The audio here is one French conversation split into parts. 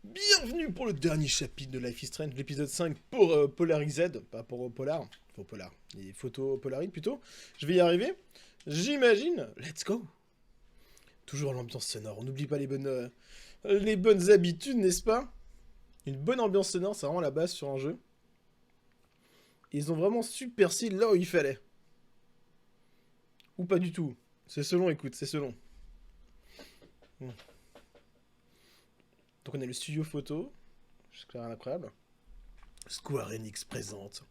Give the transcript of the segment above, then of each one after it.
Bienvenue pour le dernier chapitre de Life is Strange, l'épisode 5 pour Polarized, pas pour Polar, faut Polar, les photos Polaroid plutôt. Je vais y arriver, j'imagine, let's go. Toujours l'ambiance sonore, on n'oublie pas les bonnes habitudes, n'est-ce pas? Une bonne ambiance sonore, c'est vraiment la base sur un jeu. Ils ont vraiment su percer là où il fallait. Ou pas du tout, c'est selon, écoute, c'est selon. Donc on a le studio photo, c'est incroyable. Square Enix présente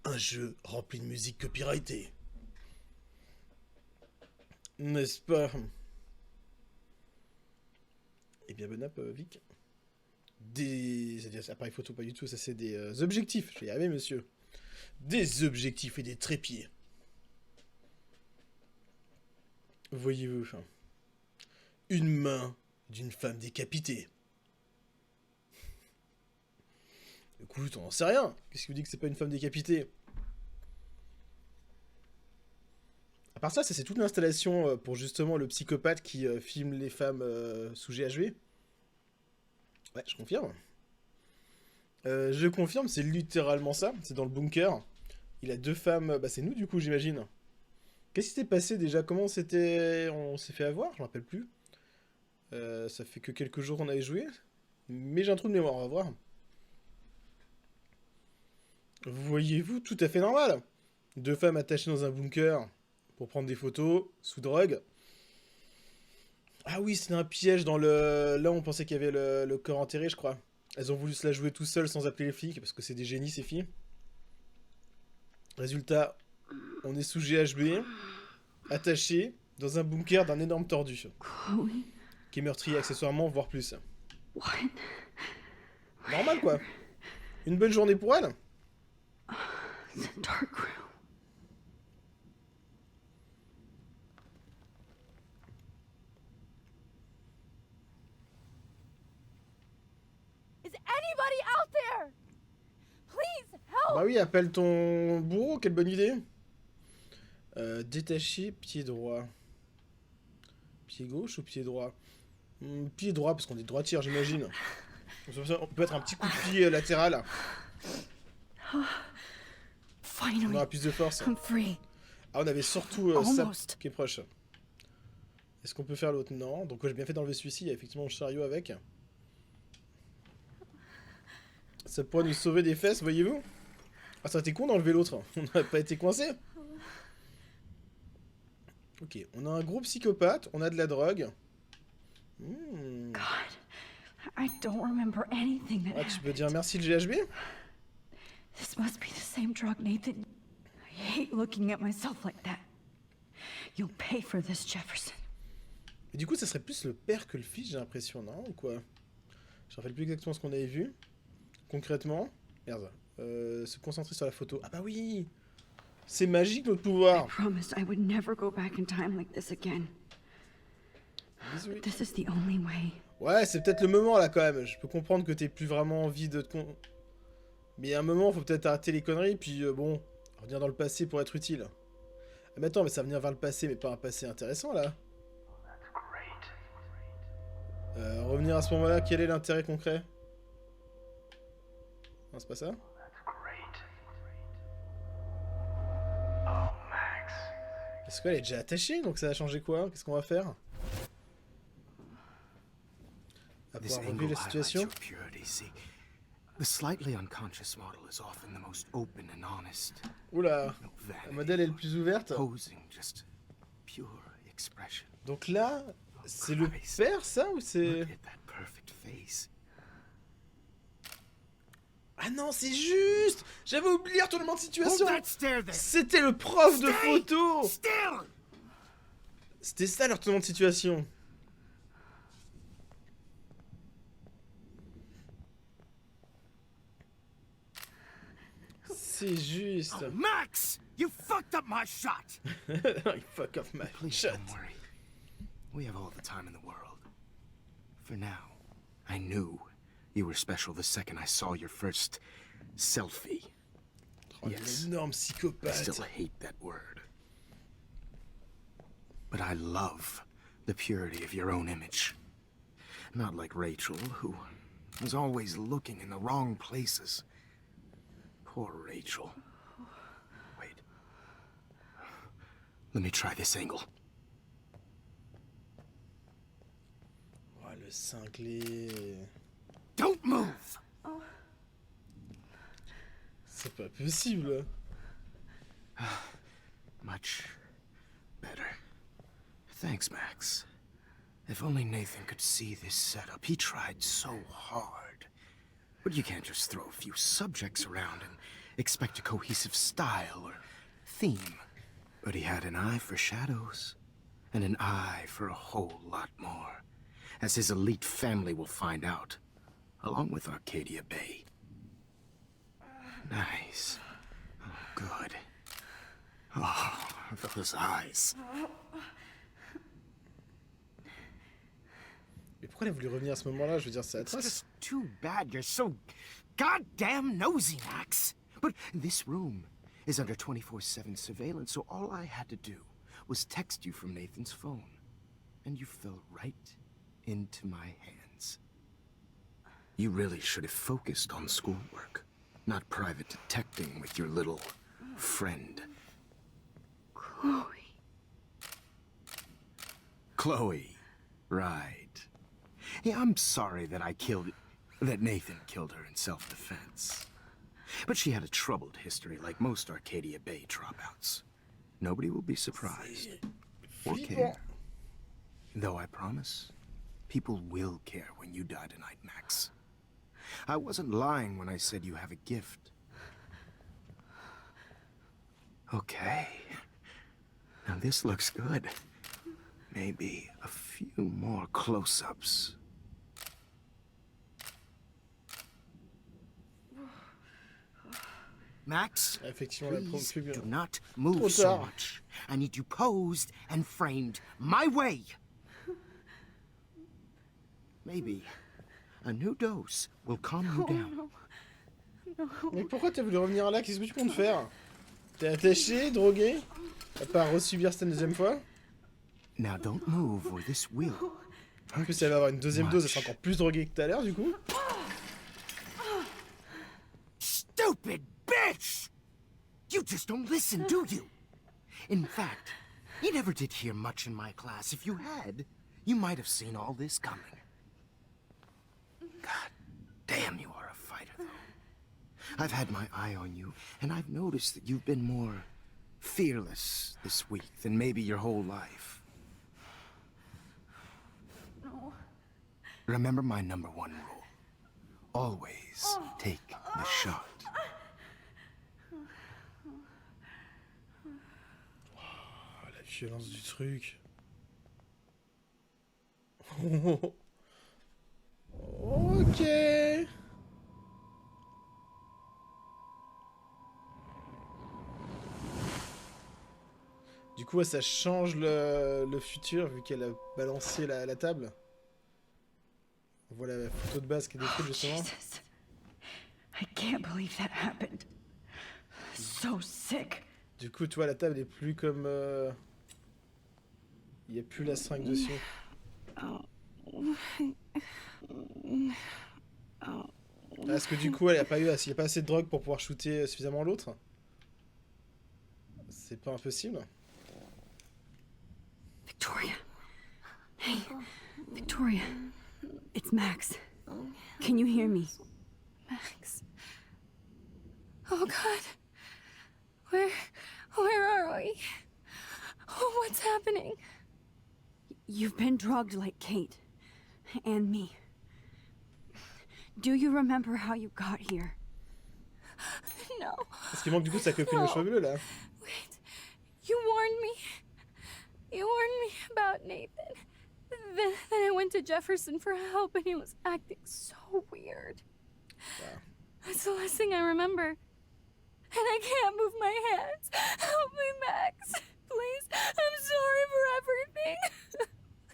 un jeu rempli de musique copyrightée. N'est-ce pas? Eh bien, bon app, Vic. C'est-à-dire, appareil photo, pas du tout, ça c'est des objectifs. Je vais y arriver, monsieur. Des objectifs et des trépieds. Voyez-vous, une main d'une femme décapitée. Écoute, on n'en sait rien. Qu'est-ce qui vous dit que c'est pas une femme décapitée? À part ça, c'est toute l'installation pour justement le psychopathe qui filme les femmes sous GHV. Ouais, je confirme. Je confirme, c'est littéralement ça. C'est dans le bunker. Il a deux femmes. Bah, c'est nous, du coup, j'imagine. Qu'est-ce qui s'est passé déjà? Comment c'était... On s'est fait avoir? Je me rappelle plus. Ça fait que quelques jours qu'on avait joué. Mais j'ai un trou de mémoire, on va voir. Voyez-vous, tout à fait normal. Deux femmes attachées dans un bunker pour prendre des photos, sous drogue. Ah oui, c'était un piège dans le... Là, on pensait qu'il y avait le corps enterré, je crois. Elles ont voulu se la jouer tout seules sans appeler les flics, parce que c'est des génies, ces filles. Résultat, on est sous GHB, attaché, dans un bunker d'un énorme tordu. Chloé? Qui est meurtrier accessoirement, voire plus. What? Normal, quoi. Une bonne journée pour elle. The dark room. Is anybody out there? Please help! Bah oui, appelle ton bourreau, quelle bonne idée. Détaché, pied droit. Pied gauche ou pied droit? Pied droit, parce qu'on est droitière, j'imagine. On peut être un petit coup de pied latéral. Finally, On aura plus de force. I'm free. Ah, on avait surtout ça Almost. qui est proche. Est-ce qu'on peut faire l'autre? Non. Donc j'ai bien fait d'enlever celui-ci, il y a effectivement le chariot avec. Ça pourrait nous sauver des fesses, voyez-vous? Ah, ça aurait été con d'enlever l'autre. On n'aurait pas été coincé. Ok, on a un gros psychopathe, on a de la drogue. God, I don't remember anything that Ah, tu peux happened. dire merci le GHB? This must be the same drug, Nathan. I hate looking at myself like that. You'll pay for this, Jefferson. Et du coup, ça serait plus le père que le fils, j'ai l'impression, non? Ou quoi? Je me rappelle plus exactement ce qu'on avait vu. Concrètement. Merde. Se concentrer sur la photo. Ah bah oui! C'est magique notre I pouvoir! promised I would never go back in time like this again. Bisous. This is the only way. Ouais, c'est peut-être le moment là quand même. Je peux comprendre que t'aies plus vraiment envie de te Mais il y a un moment, faut peut-être arrêter les conneries, puis bon, revenir dans le passé pour être utile. Ah, mais attends, mais ça va venir vers le passé, mais pas un passé intéressant là. Revenir à ce moment-là, quel est l'intérêt concret? Non, c'est pas ça? Est-ce qu'elle est déjà attachée, donc ça a changé quoi? Qu'est-ce qu'on va faire? À This pouvoir relever angle la highlights situation. your purity. See, the slightly unconscious model is often the most open and honest. Oula, No la vanity, modèle est le plus ouverte. posing, just pure expression. Donc là, c'est le père ça ou c'est... Look at that perfect face. Ah non, c'est juste! J'avais oublié le retournement de situation! Hold that stare there. C'était le prof de Stay photo! Still. C'était ça le retournement de situation. C'est juste. Oh, Max, you fucked up my shot. I fuck off my Please shot. don't worry. We have all the time in the world. For now, I knew you were special the second I saw your first selfie. Oh, Yes. l'énorme I psychopathe. still hate that word. But I love the purity of your own image. Not like Rachel, who Was always looking in the wrong places. Poor Rachel. Wait. Let me try this angle. Oh, le cinglé. Don't move! C'est pas possible. Much better. Thanks, Max. If only Nathan could see this setup. He tried so hard. But you can't just throw a few subjects around and expect a cohesive style or theme. But he had an eye for shadows, and an eye for a whole lot more, as his elite family will find out, along with Arcadia Bay. Nice. Oh, good. Oh, those eyes. Mais pourquoi elle a voulu revenir à ce moment-là? Je veux dire, c'est It's atroce. just too bad you're so goddamn nosy, Max. But this room is under 24/7 surveillance, so all I had to do was text you from Nathan's phone. And you fell right into my hands. You really should have focused on schoolwork, not private detecting with your little friend. Chloe. Chloe, right. Yeah, I'm sorry that Nathan killed her in self-defense. But she had a troubled history like most Arcadia Bay dropouts. Nobody will be surprised or care. Though I promise, people will care when you die tonight, Max. I wasn't lying when I said you have a gift. Okay. Now this looks good. Maybe a few more close-ups. Max, Effectivement, la please plus bien. do not move Trop so tard. much. I need you posed and framed my way. Maybe a new dose will calm you down. Mais pourquoi t'as voulu revenir là? Qu'est-ce que tu comptes faire? T'es attaché, drogué? T'as pas à resubir cette deuxième fois? Now don't move or this will. En plus, elle va avoir une deuxième dose, elle sera encore plus droguée que tout à l'heure, du coup. Stupid bitch! You just don't listen, do you? In fact, you never did hear much in my class. If you had, you might have seen all this coming. God damn, you are a fighter, though. I've had my eye on you, and I've noticed that you've been more fearless this week than maybe your whole life. No. Remember my number one rule. Always take the shot. Oh, la violence du truc. Ok. Du coup, ouais, ça change le futur vu qu'elle a balancé la table. On voit la photo de base qui est détruite justement. Jesus. I can't believe that happened. So sick. Du coup, tu vois, la table est plus comme... Il n'y a plus la seringue dessus. Est-ce que du coup, il n'y a pas assez de drogue pour pouvoir shooter suffisamment l'autre? C'est pas impossible. Victoria. Hey, Victoria. It's Max. Can you hear me? Max. Oh God. Where are we? Oh, what's happening? You've been drugged like Kate. And me. Do you remember how you got here? No. Parce qu'il manque du coup sa copine aux cheveux bleus là. Wait. You warned me. You warned me about Nathan. Then I went to Jefferson for help and he was acting so weird. Wow. That's the last thing I remember. And I can't move my hands. Help me, Max. Please. I'm sorry for everything.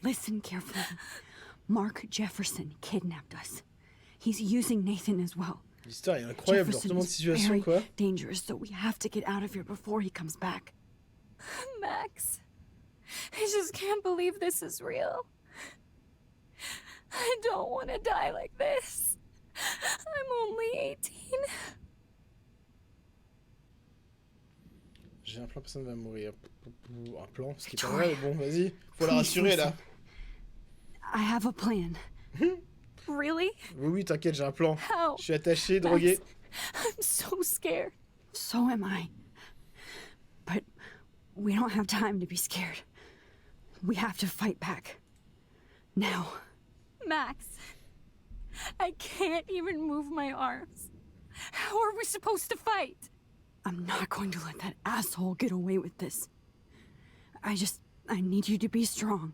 Listen carefully. Mark Jefferson kidnapped us. He's using Nathan as well. L'histoire est incroyable, Jefferson retournement de is situation very quoi. dangerous, so we have to get out of here before he comes back. Max. I just can't believe this is real. I don't want to die like this. 18? J'ai un plan, personne va mourir. Un plan, ce qui est pas vrai, bon, vas-y. Faut la rassurer, là. I have a plan. Really? Oui, t'inquiète, j'ai un plan. How? Je suis attaché, drogué. I'm so scared. So am I. But we don't have time to be scared. We have to fight back. Now. Max, I can't even move my arms. How are we supposed to fight? I'm not going to let that asshole get away with this. I need you to be strong.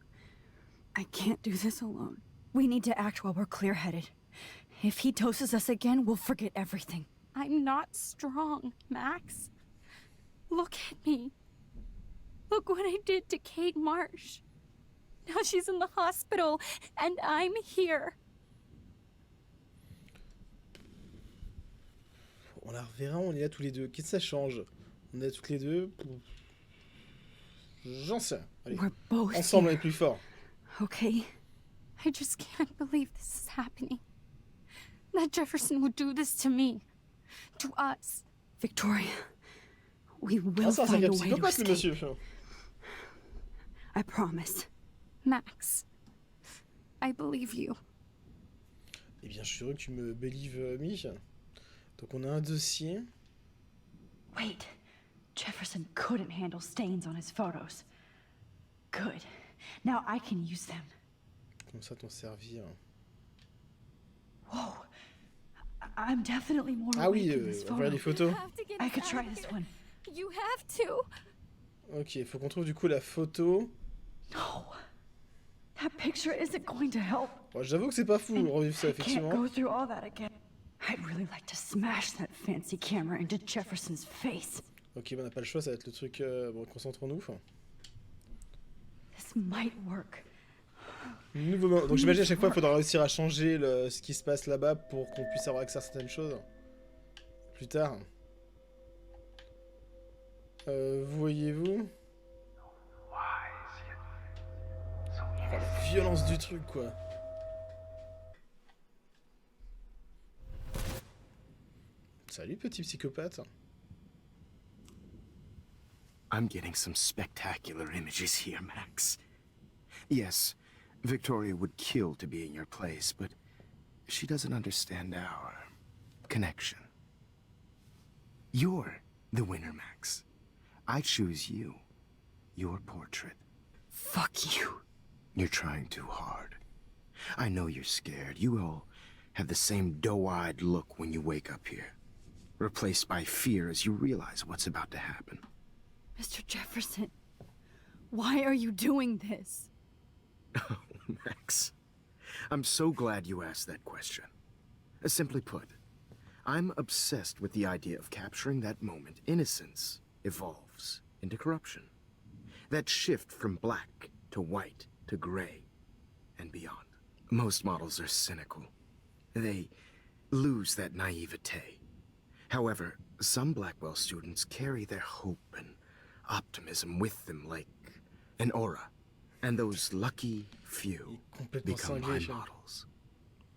I can't do this alone. We need to act while we're clear-headed. If he doses us again, we'll forget everything. I'm not strong, Max. Look at me. Look what I did to Kate Marsh. Now she's in the hospital, and I'm here. On la reverra, on est là tous les deux. Qu'est-ce que ça change? On est là toutes les deux. J'en sais. Allez. We're both Ensemble, on here. est plus fort. Okay? I just can't believe this is happening. That Jefferson would do this to me. To us. Victoria, we will Ah, c'est un find sacré a way to psychopathe, le escape. monsieur. I promise. Max, I believe you. Eh bien, je suis heureux que tu me believe, Mich. Donc, on a un dossier. Wait. Jefferson couldn't handle stains on his photos. Good. Now I can use them. Comme ça, t'en servir. Whoa. I'm definitely more Ah oui, awake in this on va voir photo. les photos. You have to get I us could out try of this here. one. You have to. Ok, il faut qu'on trouve du coup la photo. No. That picture isn't going to help. Bon, j'avoue que c'est pas fou, revivre ça, I can't effectivement. go through all that again. I'd really like to smash that fancy camera into Jefferson's face. Ok, bah, on n'a pas le choix, ça va être le truc. Bon, concentrons-nous. This might work. Nouveau... Donc, j'imagine à chaque fois, il faudra réussir à changer ce qui se passe là-bas pour qu'on puisse avoir accès à certaines choses. Plus tard. Voyez-vous? Oh, la violence du truc, quoi. Salut, petit psychopathe. I'm getting some spectacular images here, Max. Yes, Victoria would kill to be in your place, but she doesn't understand our connection. You're the winner, Max. I choose you. Your portrait. Fuck you. You're trying too hard. I know you're scared. You all have the same doe-eyed look when you wake up here, replaced by fear as you realize what's about to happen. Mr. Jefferson, why are you doing this? Oh, Max. I'm so glad you asked that question. Simply put, I'm obsessed with the idea of capturing that moment innocence evolves into corruption. That shift from black to white to gray and beyond. Most models are cynical. They lose that naivete. However, some Blackwell students carry their hope and optimism with them like an aura. And those lucky few become my models.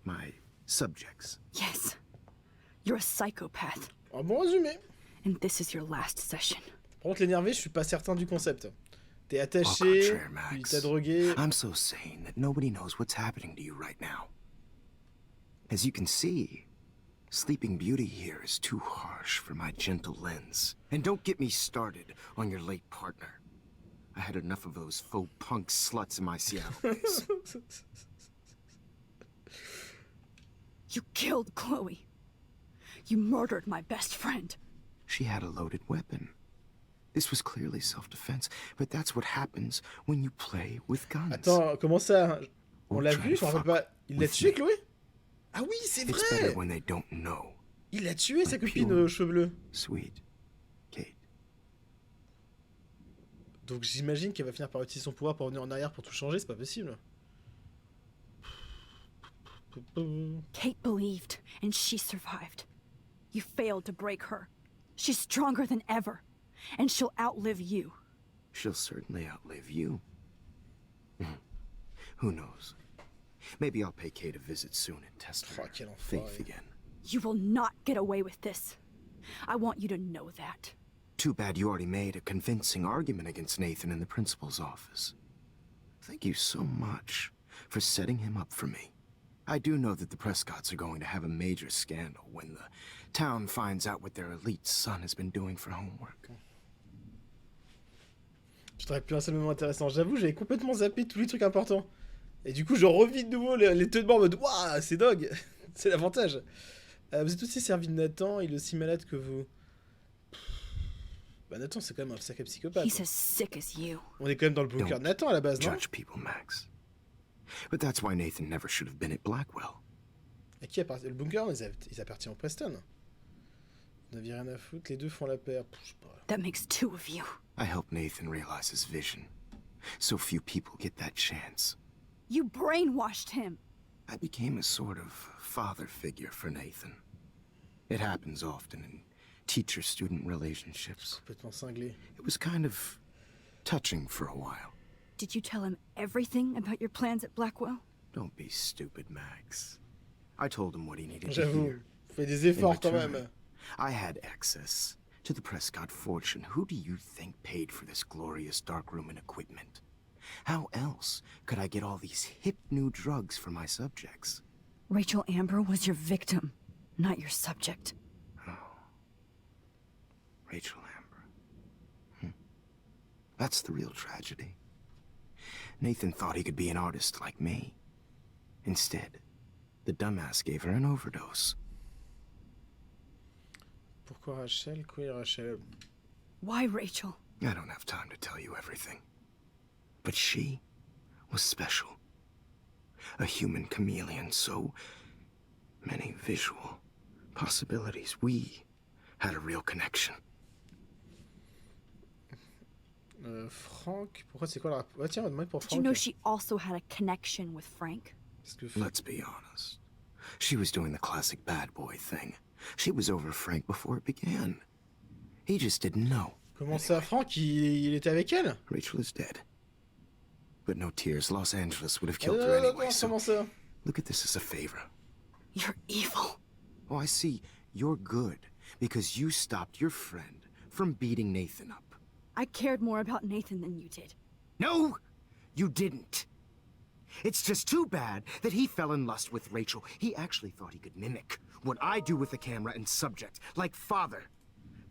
My subjects. Yes. You're a psychopath. Un bon résumé. And this is your last session. Par contre, l'énervé, je suis pas certain du concept. T'es Au attaché, contraire, puis Max. t'as drogué. I'm so sane that nobody knows what's happening to you right now. As you can see, Sleeping Beauty here is too harsh for my gentle lens. And don't get me started on your late partner. I had enough of those faux punk sluts in my Seattle days. You killed Chloe. You murdered my best friend. She had a loaded weapon. This was clearly self-defense, but that's what happens when you play with guns. Attends, comment ça? On Or l'a try vu, to je me rappelle fuck pas. Il l'a with tué, me. Chloé? Ah oui, c'est It's vrai! better when they don't know. Il l'a tué, sa Like copine pure, aux cheveux bleus. Sweet Kate. Donc j'imagine qu'elle va finir par utiliser son pouvoir pour revenir en arrière pour tout changer, c'est pas possible. Kate believed, and she survived. You failed to break her. She's stronger than ever, and she'll outlive you. She'll certainly outlive you. Who knows? Maybe I'll pay Kate a visit soon and test Oh, her quel faith enfoiré. again. You will not get away with this. I want you to know that. Too bad you already made a convincing argument against Nathan in the principal's office. Thank you so much for setting him up for me. I do know that the Prescotts are going to have a major scandal when the town finds out what their elite son has been doing for homework. Je t'aurais pu un seul moment intéressant. J'avoue, j'avais complètement zappé tous les trucs importants. Et du coup, je revis de nouveau les deux de mort en mode waouh, c'est dog. C'est l'avantage. Vous êtes aussi servi de Nathan, il est aussi malade que vous. Bah, Nathan, c'est quand même un sacré psychopathe. He's as sick as you. On est quand même dans le bunker de Nathan à la base, non? Judge people, Max. But that's why Nathan never should have been at Blackwell. À qui appartient le bunker? Ils appartiennent au Preston. Vous n'aviez rien à foutre, les deux font la paire. Je sais pas. That makes two of you. I helped Nathan realize his vision. So few people get that chance. You brainwashed him. I became a sort of father figure for Nathan. It happens often in teacher-student relationships. Complètement cinglé. It was kind of touching for a while. Did you tell him everything about your plans at Blackwell? Don't be stupid, Max. I told him what he needed to J'avoue, hear. fais des efforts quand même. I had access to the Prescott fortune. Who do you think paid for this glorious darkroom and equipment? How else could I get all these hip new drugs for my subjects? Rachel Amber was your victim, not your subject. Oh. Rachel Amber. That's the real tragedy. Nathan thought he could be an artist like me. Instead, the dumbass gave her an overdose. Pourquoi Rachel? Queer Rachel. Why Rachel? I don't have time to tell you everything. But she was special. A human chameleon, so many visual possibilities. We had a real connection. Frank? Pourquoi c'est quoi le rapport? Ah tiens, on va demander pour Did Frank. you know she also had a connection with Frank? Parce que Let's be honest. She was doing the classic bad boy thing. She was over Frank before it began. He just didn't know. Comment ça, Frank, il était avec elle? Rachel is dead. But no tears. Los Angeles would have killed her anyway, so Comment ça? look at this as a favor. You're evil. Oh, I see. You're good because you stopped your friend from beating Nathan up. I cared more about Nathan than you did. No, you didn't. It's just too bad that he fell in lust with Rachel. He actually thought he could mimic what I do with the camera and subject, like father,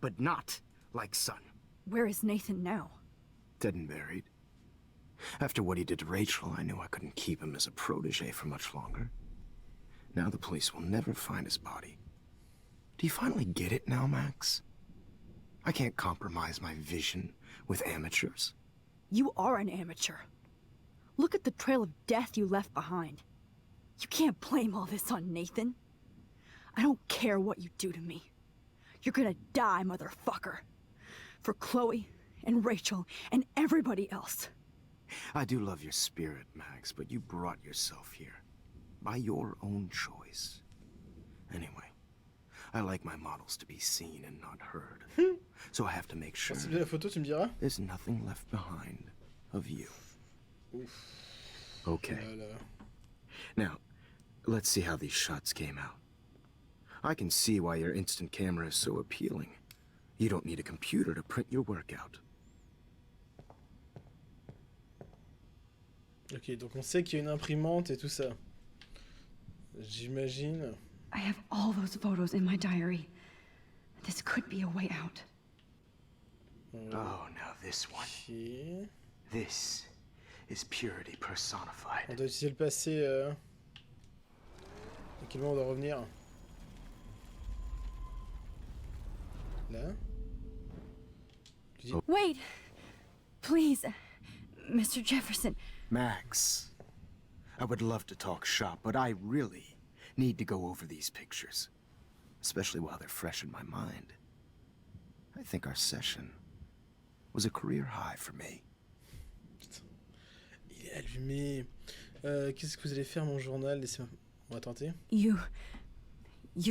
but not like son. Where is Nathan now? Dead and buried. After what he did to Rachel, I knew I couldn't keep him as a protege for much longer. Now the police will never find his body. Do you finally get it now, Max? I can't compromise my vision with amateurs. You are an amateur. Look at the trail of death you left behind. You can't blame all this on Nathan. I don't care what you do to me. You're gonna die, motherfucker. For Chloe and Rachel and everybody else. I do love your spirit, Max, but you brought yourself here. By your own choice. Anyway, I like my models to be seen and not heard. So I have to make sure C'est bien la photo, tu me diras? there's nothing left behind of you. Ouf. Okay. Là, là. Now, let's see how these shots came out. I can see why your instant camera is so appealing. You don't need a computer to print your work out. Ok, donc on sait qu'il y a une imprimante et tout ça. J'imagine. I have all those photos in my diary. This could be a way out. Oh, now this one. Ok. This is purity personified. On doit utiliser le passé. À quel moment on doit revenir? Là. Wait! Please, Mr. Jefferson. Max, I would love to talk shop, but I really need to go over these pictures. Especially while they're fresh in my mind. I think our session was a career high for me. Il est allumé. Qu'est-ce que vous allez faire, mon journal? Laissez-moi. On va tenter. You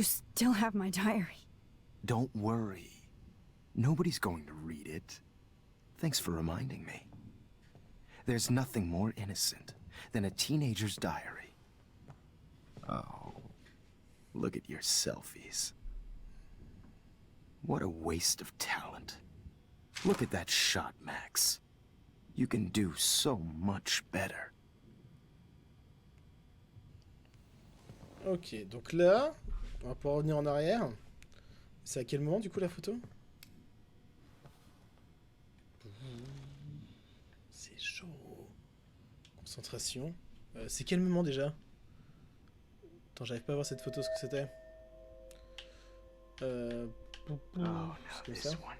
still have my diary. Don't worry. Nobody's going to read it. Thanks for reminding me. There's nothing more innocent than a teenager's diary. Oh. Look at your selfies. What a waste of talent. Look at that shot, Max. You can do so much better. Ok, donc là, on va pouvoir revenir en arrière. C'est à quel moment du coup la photo? C'est chaud. Concentration. C'est quel moment déjà? Attends, j'arrive pas à voir cette photo, ce que c'était. Oh, now this one.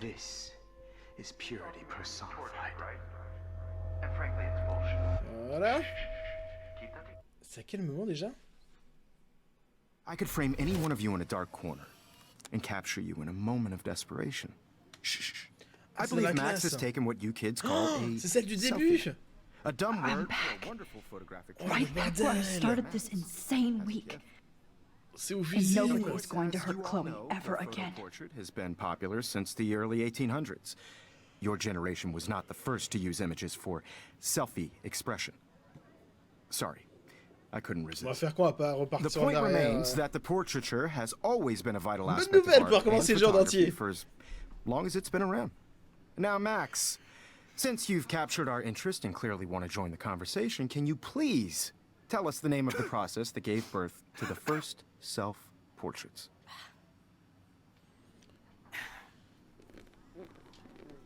This is purity personified. And frankly, it's bullshit. Voilà. Keep that. C'est à quel moment déjà? I could frame any one of you in a dark corner and capture you in a moment of desperation. Shh. I c'est believe la Max classe. has taken what you kids call a C'est celle du selfie. début. A dumb I'm word back. for a wonderful photographic Right back where I bordel. started this insane week. C'est au And fusil. nobody is going to As hurt you all Chloe know, ever the photo again. portrait has been popular since the early 1800s. Your generation was not the first to use images for selfie expression. Sorry, I couldn't On va resist. faire quoi? On va pas The repartir en point arrière. remains that the portraiture has always been a vital Bonne aspect nouvelle of pour art and recommencer le genre photography d'entier. for as long as it's been around. Now, Max, since you've captured our interest and clearly want to join the conversation, can you please tell us the name of the process that gave birth to the first self-portraits?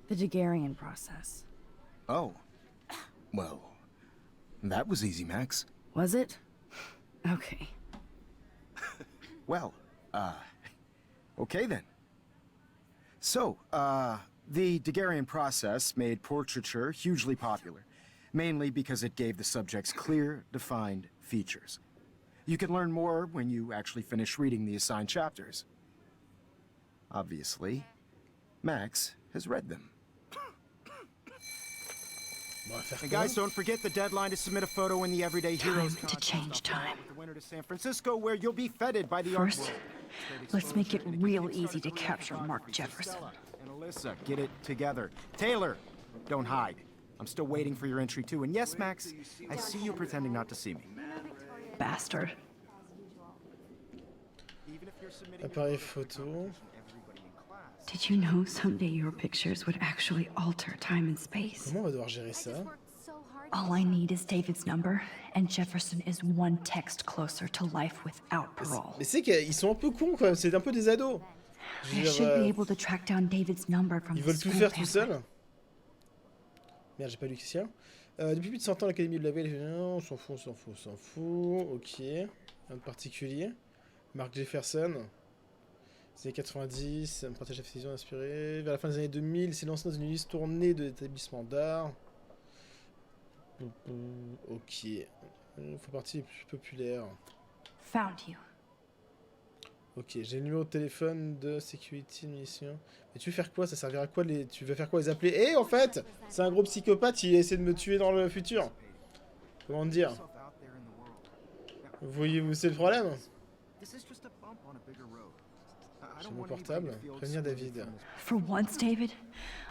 The Daguerrean process. Oh, well, that was easy, Max. Was it? Okay. Well, okay then. So, the Daguerrean process made portraiture hugely popular, mainly because it gave the subjects clear, defined features. You can learn more when you actually finish reading the assigned chapters. Obviously, Max has read them. On va faire And quoi? guys, don't forget the deadline to submit a photo in the Everyday Heroes Time to contest. change I'll fly time. with the winner to San Francisco, where you'll be feted by the art First, world. let's make it real easy to capture Mark Jefferson. And Alyssa, get it together. Taylor, don't hide. I'm still waiting for your entry too. And yes, Max, I see you pretending not to see me. Bastard. Even if you're submitting Appareil photo. everybody in class. Did you know someday your pictures would actually alter time and space? Comment on va devoir gérer ça? All I need is David's number, and Jefferson is one text closer to life without parole. Mais c'est qu'ils sont un peu cons quoi, c'est un peu des ados. Je veux I dire, should be able to track down David's number from ils the veulent tout school faire tout pamphlet. seuls. Merde, j'ai pas lu que c'est. Depuis plus de 100 ans, l'Académie de la Veille, on s'en fout, on s'en fout, on s'en fout. Ok. Rien de particulier. Mark Jefferson. Les années 90, un partage d'affision inspiré. Vers la fin des années 2000, c'est lancé dans une liste tournée d'établissements d'art. Ok. Il fait partie des plus populaires. Found you. Ok, j'ai le numéro de téléphone de Security Mission. Mais tu veux faire quoi? Ça servira à quoi les... Tu veux faire quoi? Les appeler? Eh, en fait, c'est un gros psychopathe, il essaie de me tuer dans le futur. Comment dire? Voyez-vous, c'est le problème? J'ai mon portable. Prévenir David. For once, David,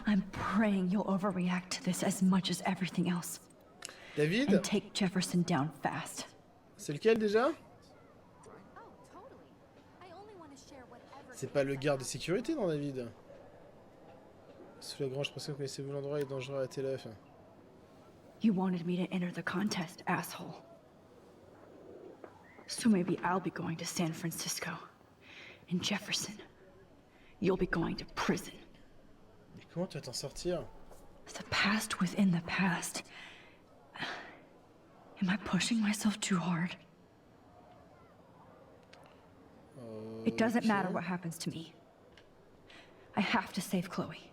I'm praying you'll overreact to this as much as everything else. David? And take Jefferson down fast. C'est lequel déjà? C'est pas le garde de sécurité dans David. Sous la grange, je pense que connaissez-vous l'endroit est dangereux à la TLF. You wanted me to enter the contest, asshole. So maybe I'll be going to San Francisco. And Jefferson, you'll be going to prison. Mais comment tu vas t'en sortir? The past within the past. Am I pushing myself too hard? It doesn't matter what happens to me. I have to save Chloe.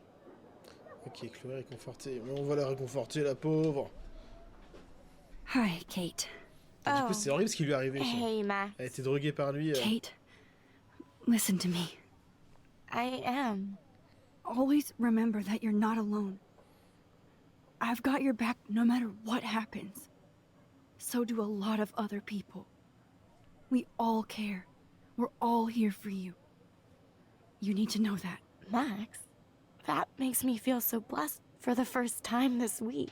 Ok, Chloé réconfortée. Mais on va la réconforter, la pauvre. Hi, Kate. Et du coup, c'est horrible ce qui lui est arrivé. Hey, Max. Elle a été droguée par lui. Kate, listen to me. I am. Always remember that you're not alone. I've got your back no matter what happens. So do a lot of other people. We all care. We're all here for you. You need to know that. Max, that makes me feel so blessed for the first time this week.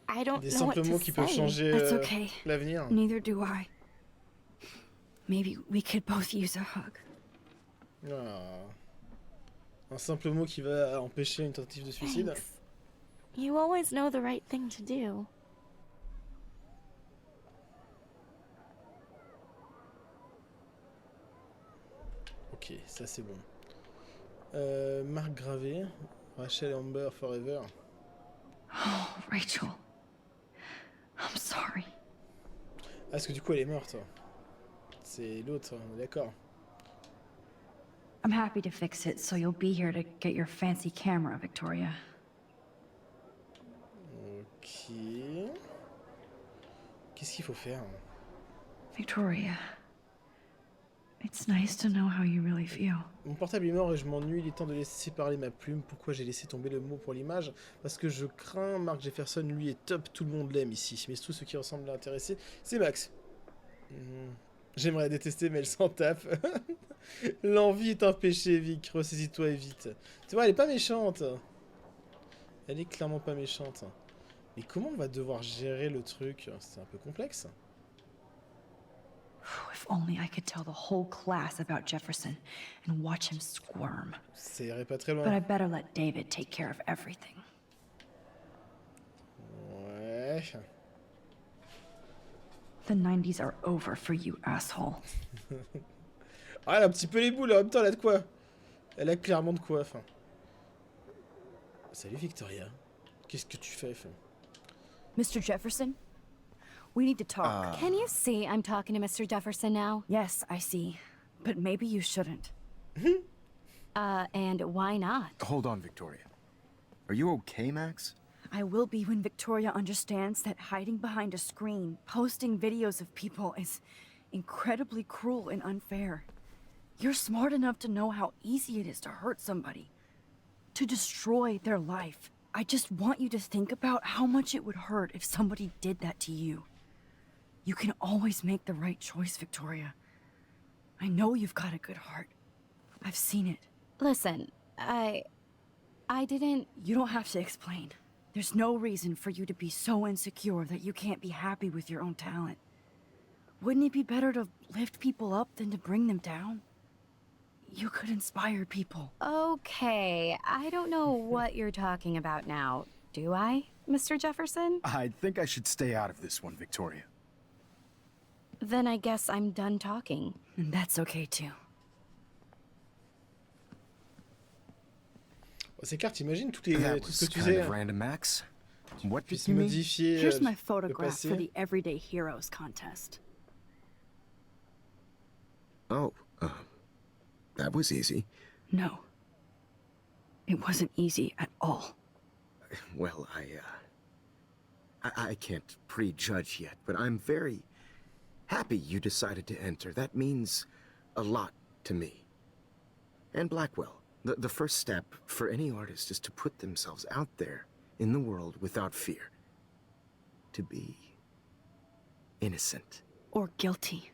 I don't Des know what simples to mots qui peuvent say. changer That's okay. l'avenir. Neither do I. maybe we could both use a hug. Ah. Un simple mot qui va empêcher une tentative de suicide. Thanks. You always know the right thing to do. Ok, ça c'est bon. Marque gravée. Rachel Amber Forever. Oh, Rachel. I'm sorry. Ah, parce que du coup elle est morte. C'est l'autre, on est d'accord. I'm happy to fix it, so you'll be here to get your fancy camera, Victoria. Ok. Qu'est-ce qu'il faut faire? Victoria, it's nice to know how you really feel. Mon portable est mort et je m'ennuie, il est temps de laisser parler ma plume. Pourquoi j'ai laissé tomber le mot pour l'image? Parce que je crains, Mark Jefferson, lui est top, tout le monde l'aime ici. Mais tous ceux qui ressemblent à l'intéresser, c'est Max. J'aimerais détester, mais elle s'en tape. L'envie est un péché, Vic. Ressaisis-toi et vite. Tu vois, elle est pas méchante. Elle est clairement pas méchante. Mais comment on va devoir gérer le truc? C'est un peu complexe. If only I could tell the whole class about Jefferson and watch him squirm. Ça irait pas très But loin. I better let David take care of everything. Ouais. The 90s are over for you, asshole. Ah, elle a un petit peu les boules, en même temps, elle a de quoi. Elle a clairement de quoi, enfin. Salut, Victoria. Qu'est-ce que tu fais, enfin? Mr. Jefferson, we need to talk. Can you see I'm talking to Mr. Jefferson now? Yes, I see. But maybe you shouldn't. And why not? Hold on, Victoria. Are you okay, Max? I will be when Victoria understands that hiding behind a screen, posting videos of people is incredibly cruel and unfair. You're smart enough to know how easy it is to hurt somebody, to destroy their life. I just want you to think about how much it would hurt if somebody did that to you. You can always make the right choice, Victoria. I know you've got a good heart. I've seen it. Listen, I didn't... You don't have to explain. There's no reason for you to be so insecure that you can't be happy with your own talent. Wouldn't it be better to lift people up than to bring them down? You could inspire people. Okay, I don't know what you're talking about now, do I, Mr. Jefferson? I think I should stay out of this one, Victoria. Then I guess I'm done talking. And that's okay too. C'est clair, t'imagines tout That ce que was tu kind sais. of random, Max. What Puisse did you mean? modifier Here's my le photograph passé. for the Everyday Heroes contest. Oh, that was easy. No. It wasn't easy at all. Well, I can't prejudge yet, but I'm very happy you decided to enter. That means a lot to me. And Blackwell. The first step for any artist is to put themselves out there in the world without fear. To be innocent. Or guilty.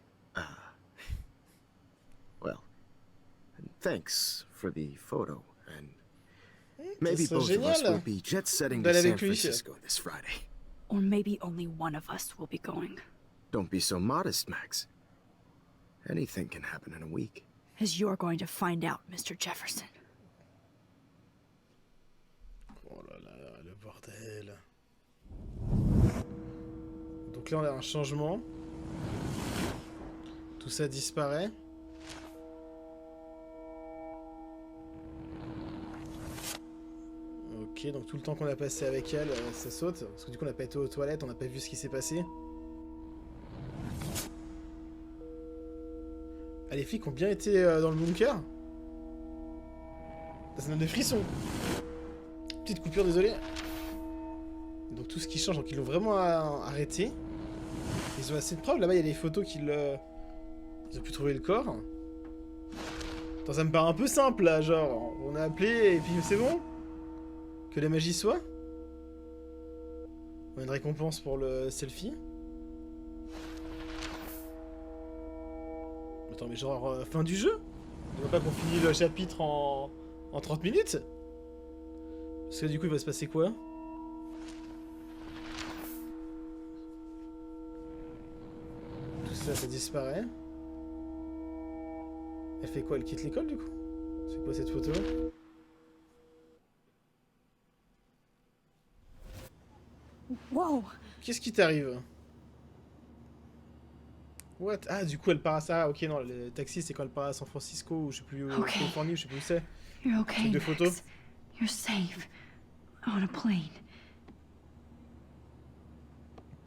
Well, thanks for the photo, and maybe serait both of us génial will be jet-setting to d'aller San avec lui. Francisco this Friday. Or maybe only one of us will be going. Don't be so modest, Max. Anything can happen in a week. As you're going to find out, Mr. Jefferson. Oh là là, le bordel. Donc là, on a un changement. Tout ça disparaît. Ok, donc tout le temps qu'on a passé avec elle, ça saute. Parce que du coup, on n'a pas été aux toilettes, on n'a pas vu ce qui s'est passé. Ah, les flics ont bien été dans le bunker. Ça donne des frissons. Petite coupure, désolé. Donc tout ce qui change, donc ils l'ont vraiment arrêté. Ils ont assez de preuves. Là-bas, il y a des photos qu'ils ont pu trouver le corps. Attends, ça me paraît un peu simple, là, genre, on a appelé et puis c'est bon. Que la magie soit. On a une récompense pour le selfie. Attends, mais genre, fin du jeu? On va pas qu'on finisse le chapitre en 30 minutes? Parce que du coup, il va se passer quoi? Tout ça, ça disparaît. Elle fait quoi? Elle quitte l'école du coup? C'est quoi cette photo? Whoa! Qu'est-ce qui t'arrive? What? Ah, du coup, elle part à ça. Ah, ok, non, le taxi, c'est quand elle part à San Francisco ou je sais plus où, Ok. Californie, ou je sais plus où c'est. You're okay, Truc de Max. photo. You're safe. On a plane.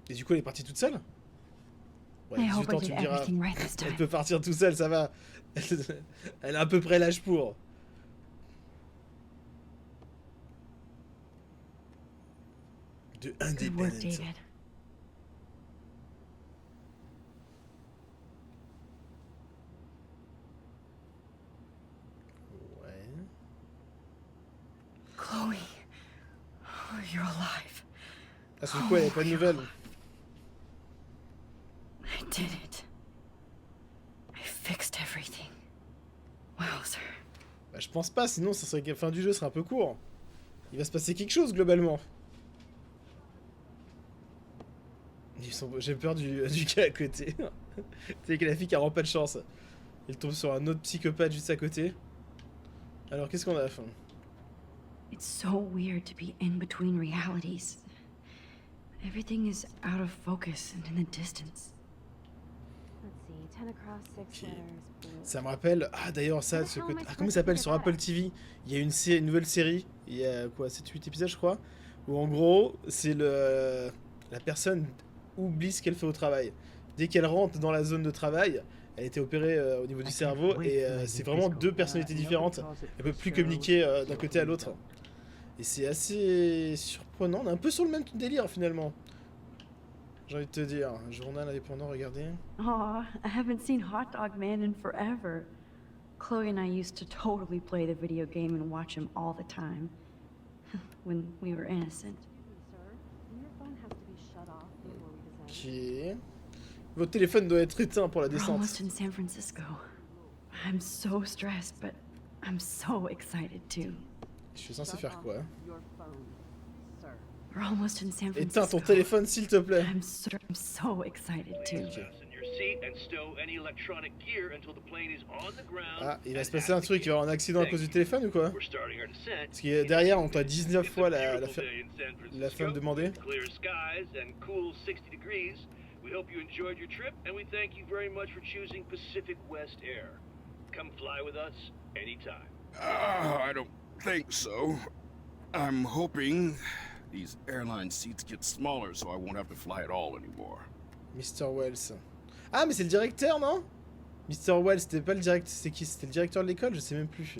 Et du coup, elle est partie toute seule? Ouais, I 18 hope I ans, tu did me diras. everything right this Elle time. peut partir toute seule, ça va. Elle a à peu près l'âge pour. De Good work, indépendance. David. Ouais. Chloe. Oh, you're alive. Ah, c'est du coup, elle avait pas de nouvelles. I did it. I fixed everything. Wowzer. Bah, je pense pas, sinon ça serait... la fin du jeu serait un peu court. Il va se passer quelque chose, globalement. J'ai peur du gars à côté. C'est que la fille qui a vraiment pas de chance. Il tombe sur un autre psychopathe juste à côté. Alors, qu'est-ce qu'on a à la fin? It's so weird to be in between realities. Everything is out of focus and in the distance. Let's see, 10 across, 6 Ok. letters, blue. Ça me rappelle... Ah, d'ailleurs, ça, ce côté... Ah, comment ça s'appelle sur Apple TV? Il y a une nouvelle série. Il y a quoi, 7-8 épisodes, je crois. Où en gros, c'est le... La personne oublie ce qu'elle fait au travail. Dès qu'elle rentre dans la zone de travail, elle a été opérée au niveau du cerveau et c'est vraiment deux personnalités différentes. Elle peut plus communiquer d'un côté à l'autre. Et c'est assez surprenant. On est un peu sur le même délire finalement. J'ai envie de te dire. Journal indépendant, regardez. Aw, I haven't seen Hot Dog Man in forever. Chloe and I used to totally play the video game and watch him all the time. When we were innocent. Sir, your phone has to be shut off before we descend. Ok. Votre téléphone doit être éteint pour la We're descente. almost in San Francisco. I'm so stressed, but I'm so excited too. Je suis censé faire quoi? Your phone, sir. We're almost in San Éteins Francisco. ton téléphone s'il te plaît. I'm so excited too. Ok. Fasten your seat and stow any electronic gear until the plane is on the ground. Ah, il va and se passer un at the truc, il va y avoir un accident à cause du téléphone ou quoi? We're starting our descent. Parce que derrière, on t'a 19 It's a fois beautiful day in San la Francisco, femme demandée. with clear skies and cool 60 degrees. We hope you enjoyed your trip, and we thank you very much for choosing Pacific West Air. Come fly with us anytime. I don't think so. I'm hoping these airline seats get smaller so I won't have to fly at all anymore. Mr. Wells. Ah, mais c'est le directeur, non? Mr. Wells, c'était pas le directeur. C'est qui? C'était le directeur de l'école? Je sais même plus.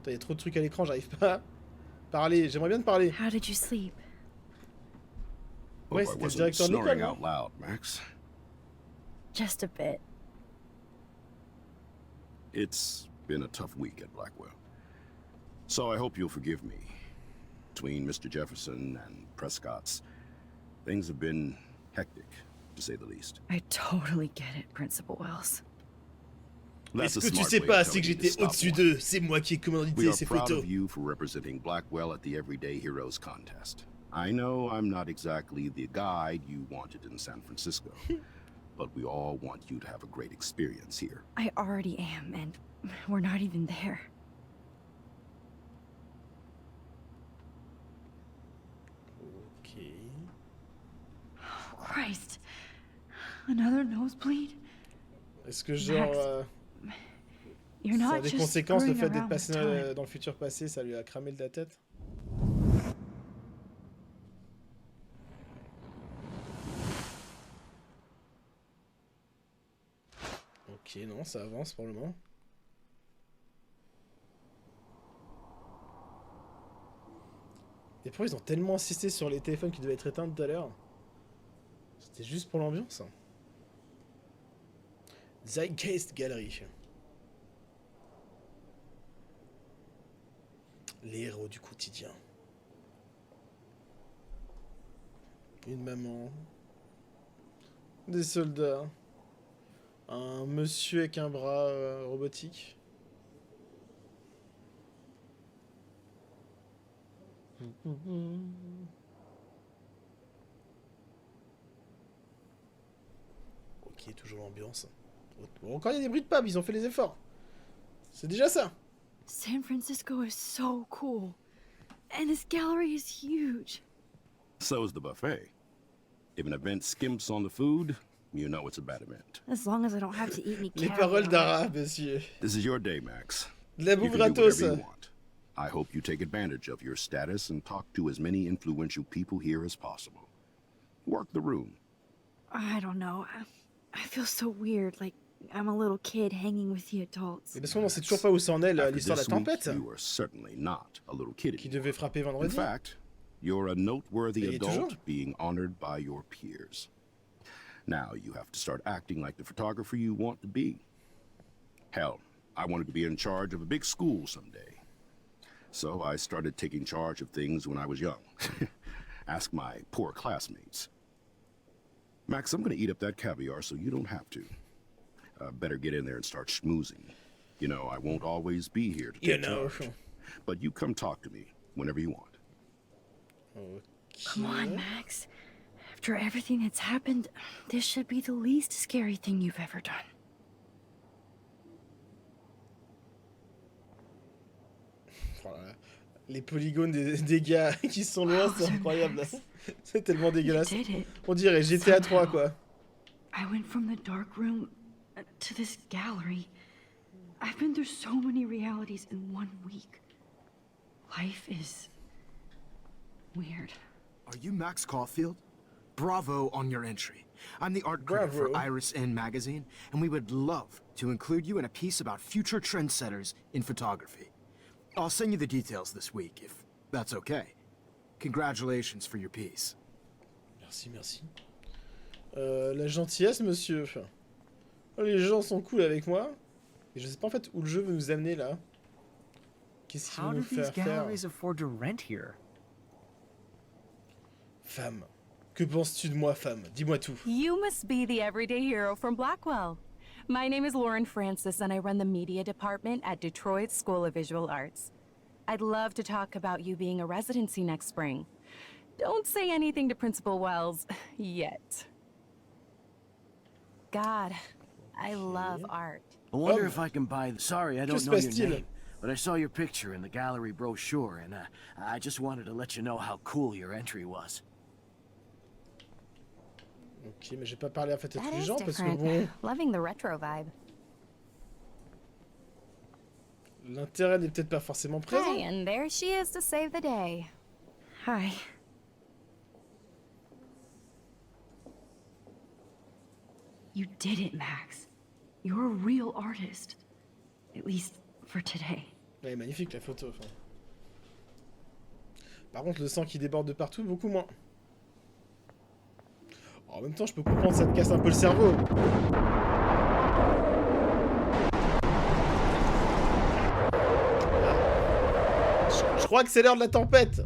Il y a trop de trucs à l'écran, j'arrive pas à parler. J'aimerais bien te parler. How did you sleep? Ouais, Hope I c'était le wasn't directeur de l'école, snoring non? out loud, Max. Just a bit. It's been a tough week at Blackwell. So I hope you'll forgive me. Between Mr. Jefferson and Prescott's, things have been hectic, to say the least. I totally get it, Principal Wells. That's Ce a que tu smart sais way pas, of c'est que telling you to j'étais stop au-dessus one. d'eux. C'est moi qui ai We commandité are ces proud photos. of you for representing Blackwell at the Everyday Heroes contest. I know I'm not exactly the guide you wanted in San Francisco, but we all want you to have a great experience here. I already am, and we're not even there. Ok. Oh, Christ. Another nosebleed? Est-ce que genre... Max, You're ça a not des just conséquences le screwing fait d'être around passé with time. dans le futur passé, ça lui a cramé de la tête? Ok, non, ça avance pour le moment. Et pourquoi ils ont tellement insisté sur les téléphones qui devaient être éteints tout à l'heure? C'était juste pour l'ambiance. Zeitgeist Gallery. Les héros du quotidien. Une maman. Des soldats. Un monsieur avec un bras robotique. Ok, toujours l'ambiance. Bon, encore il y a des bruits de pub, ils ont fait les efforts. C'est déjà ça. San Francisco is so cool. And this gallery is huge. So is the buffet. If an event skimps on the food, you know it's a bad event. As long as I don't have to eat any Les caviar. paroles d'Ara, monsieur. This is your day, Max. De la You bouffe can do gratos. whatever you want. I hope you take advantage of your status and talk to as many influential people here as possible. Work the room. I don't know. I feel so weird, like I'm a little kid hanging with the adults. Mais parce qu'on ne sait toujours pas où c'en est After l'histoire de la this week, tempête you are certainly not a little kid qui anymore. devait frapper In vendredi. fact, you're a noteworthy Et adult toujours. being honored by your peers. Now you have to start acting like the photographer you want to be. Hell, I wanted to be in charge of a big school someday. So I started taking charge of things when I was young. Ask my poor classmates. Max, I'm gonna eat up that caviar so you don't have to. Better get in there and start schmoozing. You know, I won't always be here to take charge. But you come talk to me whenever you want. Come on, Max. After everything that's happened, this should be the least scary thing you've ever done. Voilà. Les polygones des gars qui sont loin, c'est incroyable. C'est tellement dégueulasse. You did it. On dirait GTA 3, quoi. I went from the dark room to this gallery. I've been through so many realities in 1 week. Life is weird. Are you Max Caulfield? Bravo on your entry. I'm the art critic for Bravo. Iris N magazine, and we would love to include you in a piece about future trendsetters in photography. I'll send you the details this week, if that's okay. Congratulations for your piece. Merci, merci. La gentillesse, monsieur. Oh, les gens sont cool avec moi. Et je sais pas en fait où le jeu veut nous amener là. Qu'est-ce qu'il How veut do nous these faire galleries afford to rent here? Femme. Que penses-tu de moi, femme? Dis-moi tout. You must be the everyday hero from Blackwell. My name is Lauren Francis, and I run the media department at Detroit School of Visual Arts. I'd love to talk about you being a residency next spring. Don't say anything to Principal Wells yet. God, I love art. I wonder if I can buy. Sorry, I Que don't se know your passe-t-il? name, but I saw your picture in the gallery brochure, and I just wanted to let you know how cool your entry was. Ok, mais j'ai pas parlé en fait à tous That les is gens parce que different. bon, Loving the retro vibe. l'intérêt n'est peut-être pas forcément présent. Hey, and there she is to save the day. Hi. You did it, Max. You're a real artist. At least for today. Elle est magnifique la photo. Enfin. Par contre, le sang qui déborde de partout, beaucoup moins. En même temps, je peux comprendre, ça te casse un peu le cerveau. Je crois que c'est l'heure de la tempête.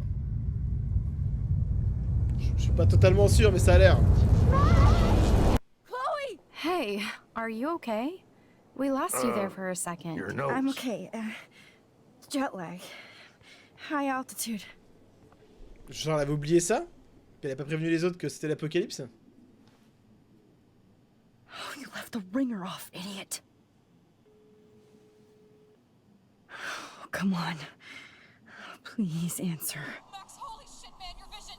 Je suis pas totalement sûr, mais ça a l'air. Chloe! Hey, are you okay? We lost you there for a second. Your nose. I'm okay. Jet lag. High altitude. Genre, elle avait oublié ça? Elle a pas prévenu les autres que c'était l'apocalypse? Oh, you left the ringer off, idiot. Oh, come on. Please answer. Max, holy shit, man, your vision.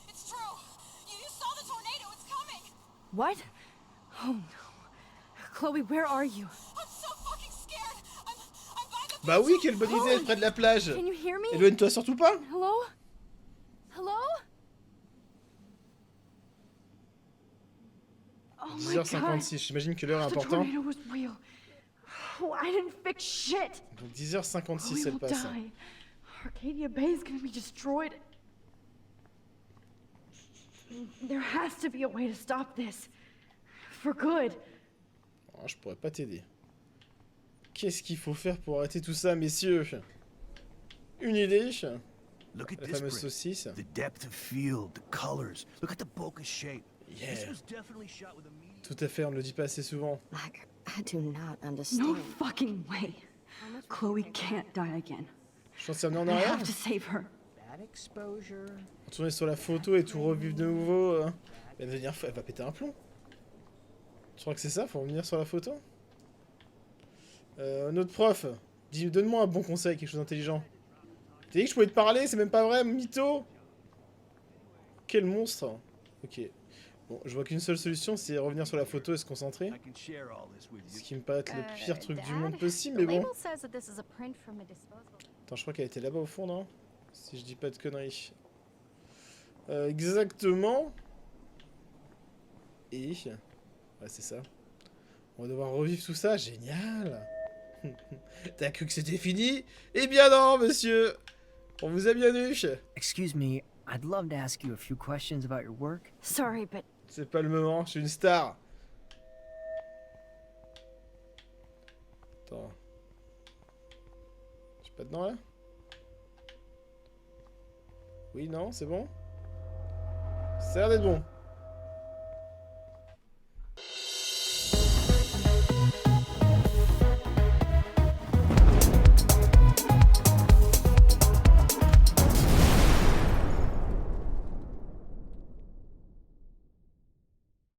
It's true. You saw the tornado. It's coming. What? Oh no. Chloe, where are you? I'm so fucking scared. I'm by the Bah oui, quelle bonne idée, près de la plage. Can you hear me? Éloigne-toi surtout pas. Hello? Hello? Oh my god. 10h56, j'imagine que l'heure est The importante. tornado was real. Oh, I didn't fix shit. Donc 10h56, Chloe elle will passe. die. Arcadia Bay is gonna be destroyed. There has to be a way to stop this. For good. Oh, je pourrais pas t'aider. Qu'est-ce qu'il faut faire pour arrêter tout ça, messieurs? Une idée? Look at La this fameuse print. saucisse. The depth of field, the colors. Look at the bokeh shape. This Yeah. was definitely shot with a medium. Tout à fait, on ne le dit pas assez souvent. Like, I do not understand. No fucking way. Chloé can't die again. Je pense revenir en I arrière. have to save her. Bad exposure. Retourner sur la photo et tout revivre de nouveau. Elle va devenir... Elle va péter un plomb. Je crois que c'est ça, faut revenir sur la photo. Notre prof, donne-moi un bon conseil, quelque chose d'intelligent. T'as dit que je pouvais te parler, c'est même pas vrai, mytho. Quel monstre. Ok. Bon, je vois qu'une seule solution, c'est revenir sur la photo et se concentrer. Ce qui me paraît être le pire truc du monde possible, mais bon. Attends, je crois qu'elle était là-bas au fond, non? Si je dis pas de conneries. Exactement. Et... ouais, c'est ça. On va devoir revivre tout ça, génial. T'as cru que c'était fini? Eh bien non, monsieur. On vous a bien eu. Excuse me, I'd love to ask you a few questions about your work. Sorry, but... c'est pas le moment, je suis une star. Attends. Je suis pas dedans, là? Oui, non, c'est bon? Ça a l'air d'être bon.